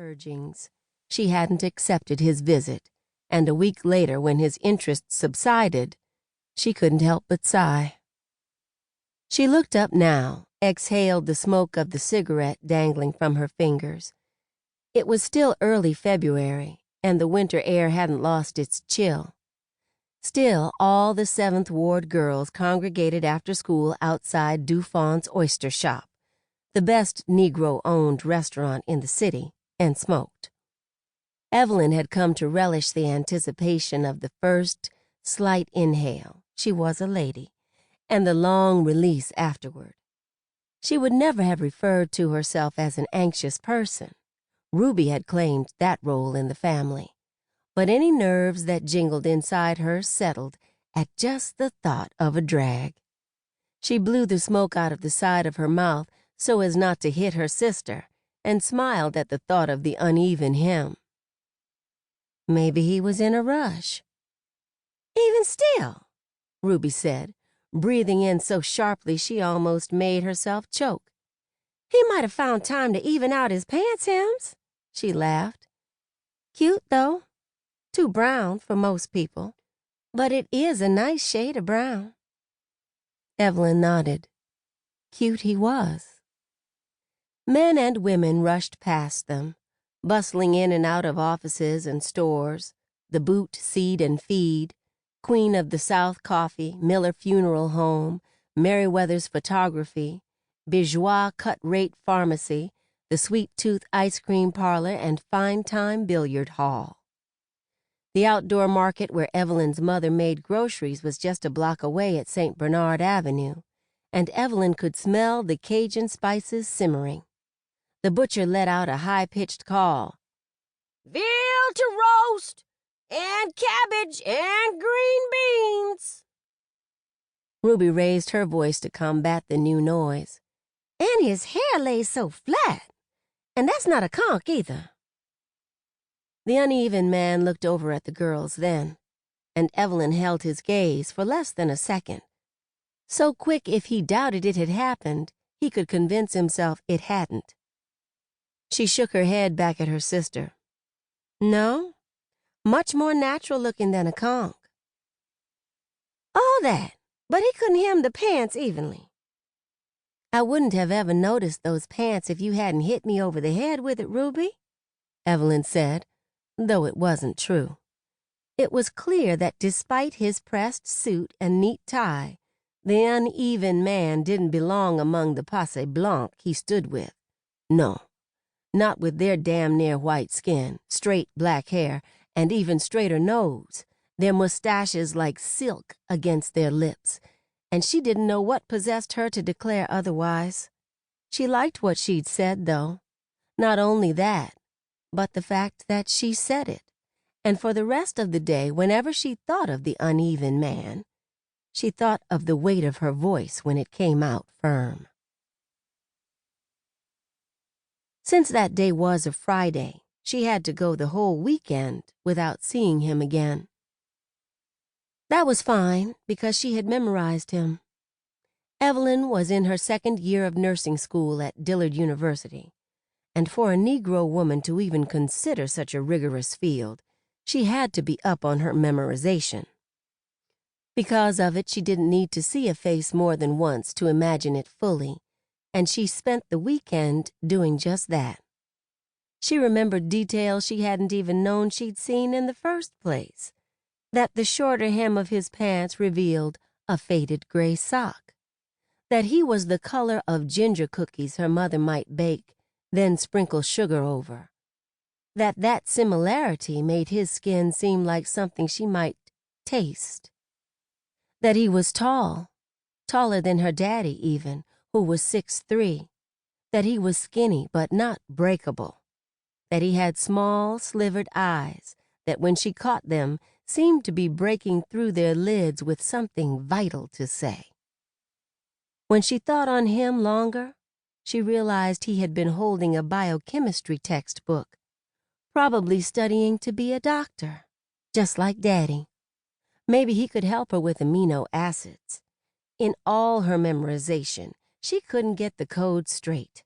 urgings, she hadn't accepted his visit, and a week later, when his interest subsided, she couldn't help but sigh. She looked up now, exhaled the smoke of the cigarette dangling from her fingers. It was still early February, and the winter air hadn't lost its chill. Still, all the 7th Ward girls congregated after school outside Dufont's oyster shop, the best Negro-owned restaurant in the city, and smoked. Evelyn had come to relish the anticipation of the first slight inhale, she was a lady, and the long release afterward. She would never have referred to herself as an anxious person. Ruby had claimed that role in the family. But any nerves that jingled inside her settled at just the thought of a drag. She blew the smoke out of the side of her mouth so as not to hit her sister, and smiled at the thought of the uneven hem. Maybe he was in a rush. "Even still," Ruby said, breathing in so sharply she almost made herself choke. "He might have found time to even out his pants hems," she laughed. "Cute, though. Too brown for most people, but it is a nice shade of brown." Evelyn nodded. Cute he was. Men and women rushed past them, bustling in and out of offices and stores, the Boot, Seed, and Feed, Queen of the South Coffee, Miller Funeral Home, Merriweather's Photography, Bourgeois Cut-Rate Pharmacy, the Sweet Tooth Ice Cream Parlor, and Fine Time Billiard Hall. The outdoor market where Evelyn's mother made groceries was just a block away at St. Bernard Avenue, and Evelyn could smell the Cajun spices simmering. The butcher let out a high-pitched call. "Veal to roast, and cabbage, and green beans." Ruby raised her voice to combat the new noise. "And his hair lays so flat, and that's not a conch either." The uneven man looked over at the girls then, and Evelyn held his gaze for less than a second. So quick if he doubted it had happened, he could convince himself it hadn't. She shook her head back at her sister. "No, much more natural looking than a conch." "All that, but he couldn't hem the pants evenly." "I wouldn't have ever noticed those pants if you hadn't hit me over the head with it, Ruby," Evelyn said, though it wasn't true. It was clear that despite his pressed suit and neat tie, the uneven man didn't belong among the passe blanc he stood with. No, not with their damn near white skin, straight black hair, and even straighter nose, their mustaches like silk against their lips, and she didn't know what possessed her to declare otherwise. She liked what she'd said, though. Not only that, but the fact that she said it, and for the rest of the day, whenever she thought of the uneven man, she thought of the weight of her voice when it came out firm. Since that day was a Friday, she had to go the whole weekend without seeing him again. That was fine, because she had memorized him. Evelyn was in her 2nd year of nursing school at Dillard University, and for a Negro woman to even consider such a rigorous field, she had to be up on her memorization. Because of it, she didn't need to see a face more than once to imagine it fully, and she spent the weekend doing just that. She remembered details she hadn't even known she'd seen in the first place, that the shorter hem of his pants revealed a faded gray sock, that he was the color of ginger cookies her mother might bake, then sprinkle sugar over, that similarity made his skin seem like something she might taste, that he was tall, taller than her daddy even, who was 6'3", that he was skinny but not breakable, that he had small, slivered eyes that when she caught them seemed to be breaking through their lids with something vital to say. When she thought on him longer, she realized he had been holding a biochemistry textbook, probably studying to be a doctor, just like Daddy. Maybe he could help her with amino acids. In all her memorization, she couldn't get the code straight.